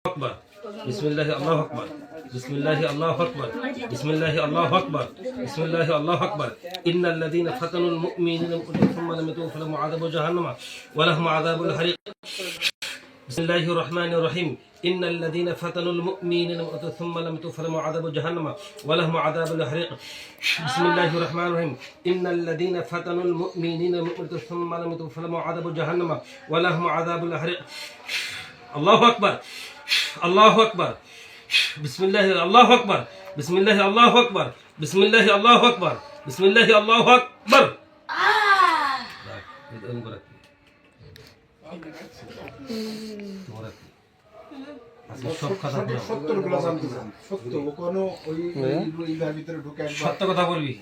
أكبر بسم الله الله أكبر بسم الله الله أكبر بسم الله الله أكبر بسم الله الله أكبر إن الذين فتنوا المؤمنين ثم لم يتوبوا فلهم عذاب جهنم ولهم عذاب الحريق بسم الله الرحمن الرحيم إن الذين فتنوا المؤمنين ثم لم يتوبوا فلهم عذاب جهنم ولهم عذاب الحريق بسم الله الرحمن الرحيم إن الذين فتنوا المؤمنين ثم لم يتوبوا فلهم عذاب جهنم ولهم عذاب الحريق الله أكبر الله أكبر بسم الله الله أكبر بسم الله الله أكبر بسم الله الله أكبر بسم الله الله أكبر সত্য কথা বলবি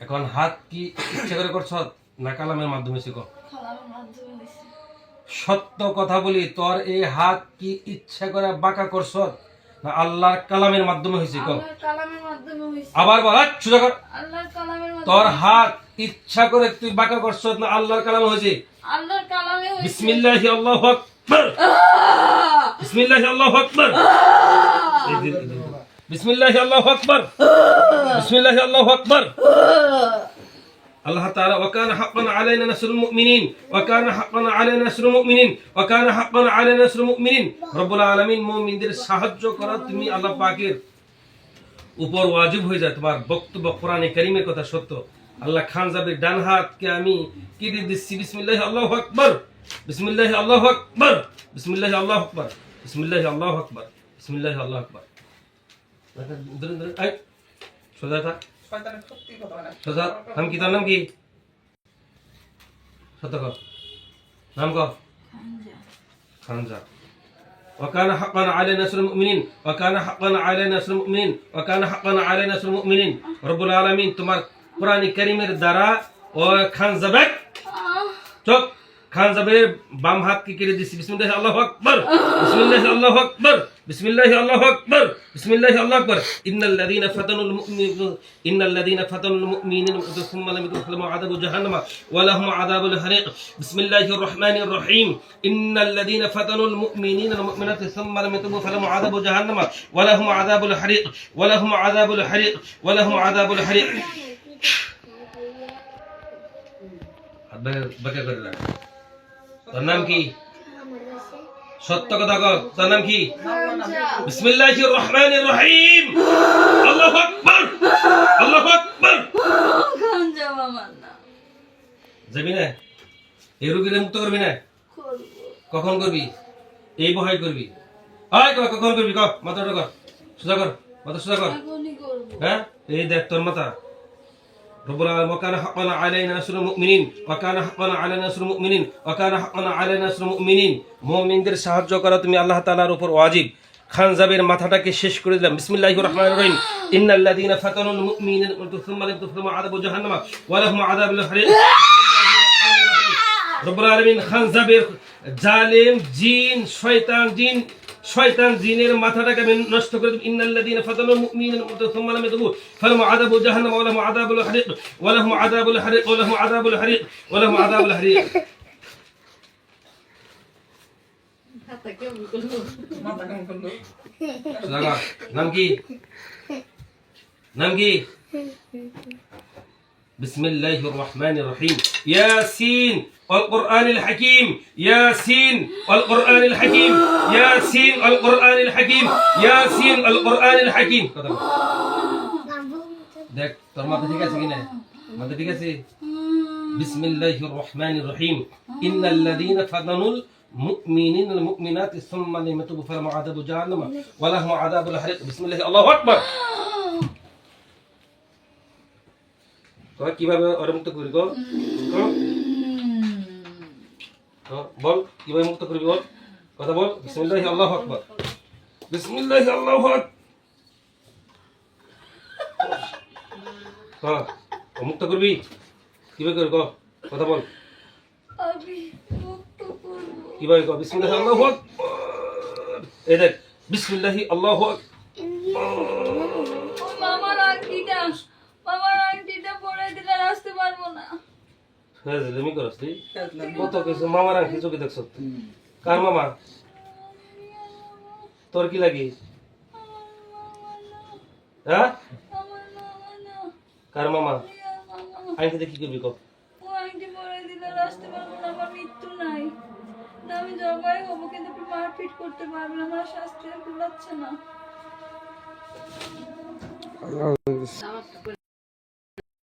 এখন হাত কি ইচ্ছা করে করছ না কালামের মাধ্যমে শিখো সত্য কথা বলি তোর এই হাত কি ইচ্ছা করে বাঁকা করছ না আল্লাহর কালামের মাধ্যমে হয়েছে কও আবার বল সোজা কর তোর হাত ইচ্ছা করে তুই বাঁকা করছ না আল্লাহর কালামে হয়েছে আল্লাহর কালামে হয়েছে বিসমিল্লাহি আল্লাহু আকবার বিসমিল্লাহি আল্লাহু আকবার বিসমিল্লাহি আল্লাহু আকবার বিসমিল্লাহি আল্লাহু আকবার الله تعالى وكان حقا علينا نصر المؤمنين وكان حقا علينا نصر المؤمنين وكان حقا علينا نصر المؤمنين رب العالمين মুমিনদের সাহায্য করা তুমি আল্লাহ পাকের উপর ওয়াজিব হয়ে যায় তোমার বক্তব্য কোরআনে কারীমের কথা সত্য আল্লাহ খান জাবির ডান হাতকে আমি কি দিয়ে দিচ্ছি বিসমিল্লাহি আল্লাহু আকবার বিসমিল্লাহি আল্লাহু আকবার বিসমিল্লাহি আল্লাহু আকবার বিসমিল্লাহি আল্লাহু আকবার বিসমিল্লাহি আল্লাহু আকবার ধরে ধরে আই সোজা থাক সোজা নাম কি তোর নাম কি সত্য কর নাম কর খানজা وكان حقا علينا نصر المؤمنين وكان حقا علينا نصر المؤمنين وكان حقا علينا نصر المؤمنين رب العالمين তোমার কোরআন কারীমের দ্বারা ও খানজাবেক চুপ খানজাবের বাম হাত কি কেটে দিছি বিসমিল্লাহি আল্লাহু আকবার বিসমিল্লাহি আল্লাহু আকবার বিসমিল্লাহি আল্লাহু আকবার বিসমিল্লাহি আল্লাহু আকবার ইন্নাল্লাযীনা ফাতানুল মুমিনিনা সুম্মা লাম ইয়াতুবু ফালাহুম আযাবু জাহান্নাম ওয়া লাহুম আযাবুল হারিক বিসমিল্লাহির রহমানির রহিম ইন্নাল্লাযীনা ফাতানুল মুমিনিনা ওয়াল মুমিনাতি সুম্মা লাম ইয়াতুবু ফালাহুম আযাবু জাহান্নাম ওয়া লাহুম আযাবুল হারিক ওয়া লাহুম আযাবুল হারিক ওয়া লাহুম আযাবুল হারিক বাকা করে রাখ তোর নাম কি সত্য কথা কর তোর নাম কি বিসমিল্লাহির রহমানির রহিম আল্লাহু আকবার আল্লাহু আকবার খানজা আমার না যাবি না এই রোগীরে মুক্ত করবি না কখন করবি এই বহাই করবি আয় কখন করবি কর মাথাটা কর সোজা কর মাথা সোজা কর এখনই করব হ্যাঁ এই দেখ তোর মাথা رب العالمين وكان حقا علينا نصر المؤمنين وكان حقا علينا نصر المؤمنين وكان حقا علينا نصر المؤمنين মুমিনদের সাহায্য করা তুমি আল্লাহ তাআলার উপর ওয়াজিব খানজাবের মাথাটাকে শেষ করে দিলাম বিসমিল্লাহির রহমানির রহিম ইন্নাল্লাযীনা ফাতানুল মুমিনিনা সুম্মা লাম ইয়াতুবু ফালাহুম আযাবু জাহান্নাম ওয়া লাহুম আযাবুল হারিক রব্বুল আলামিন খানজাবের জালিম জিন শয়তান জিনের মাথাটাকে আমি নষ্ট করে দেব ইন্নাল্লাযীনা ফাতানুল মুমিনিনা সুম্মা লাম ইয়াতুবু ফালাহুম আযাবু জাহান্নাম ওয়া লাহুম আযাবুল হারিক ওয়া লাহুম আযাবুল হারিক ওয়া লাহুম আযাবুল হারিক ওয়া লাহুম আযাবুল হারিক নাম কি নাম কি বিসমিল্লাহির রহমানির রহিম ইয়াসিন والقرآن الحكيم ياسين والقرآن الحكيم ياسين والقرآن الحكيم ياسين والقرآن الحكيم দেখ তোর মাথা ঠিক আছে কিনা মাথা ঠিক আছে বিসমিল্লাহির রহমানির রহিম ইন্নাল্লাযীনা ফাতানুল মুমিনিনা ওয়াল মুমিনাতি সুম্মা লাম ইয়াতুবু ফালাহুম আযাবু জাহান্নাম ওয়া লাহুম আযাবুল হারিক বিসমিল্লাহি আল্লাহু আকবার তোরা কিভাবে ওরে মুক্ত করবি গো বল কিভাবে মুক্ত করবি বল কথা বল বিসমিল্লাহি আল্লাহু আকবার বিসমিল্লাহি আল্লাহু আকবার হ্যাঁ মুক্ত করবি কিভাবে করবি কথা বল আমি মুক্ত করব কিভাবে করবি বিসমিল্লাহি আল্লাহু আকবার এই দেখ বিসমিল্লাহি আল্লাহু আকবার মামার আংটিটা পরে দিলে আসতে পারবো না হ্যাঁ জমি করস তুই কত কিছু মামার আংটি চোখে দেখছ কার মামা তোর কি লাগে? হ্যাঁ, আমার মামা না, কার মামা? রিয়ার মামা। আইনকে কি করবি কো? ও আংটি পরে দিলে আর আসতে পারবো না, আমার মৃত্যু নাই। না আমি জবাই হবো, কিন্তু আপনি মারপিট করতে পারবেন, আমার শাস্তি আর কুলাচ্ছে না।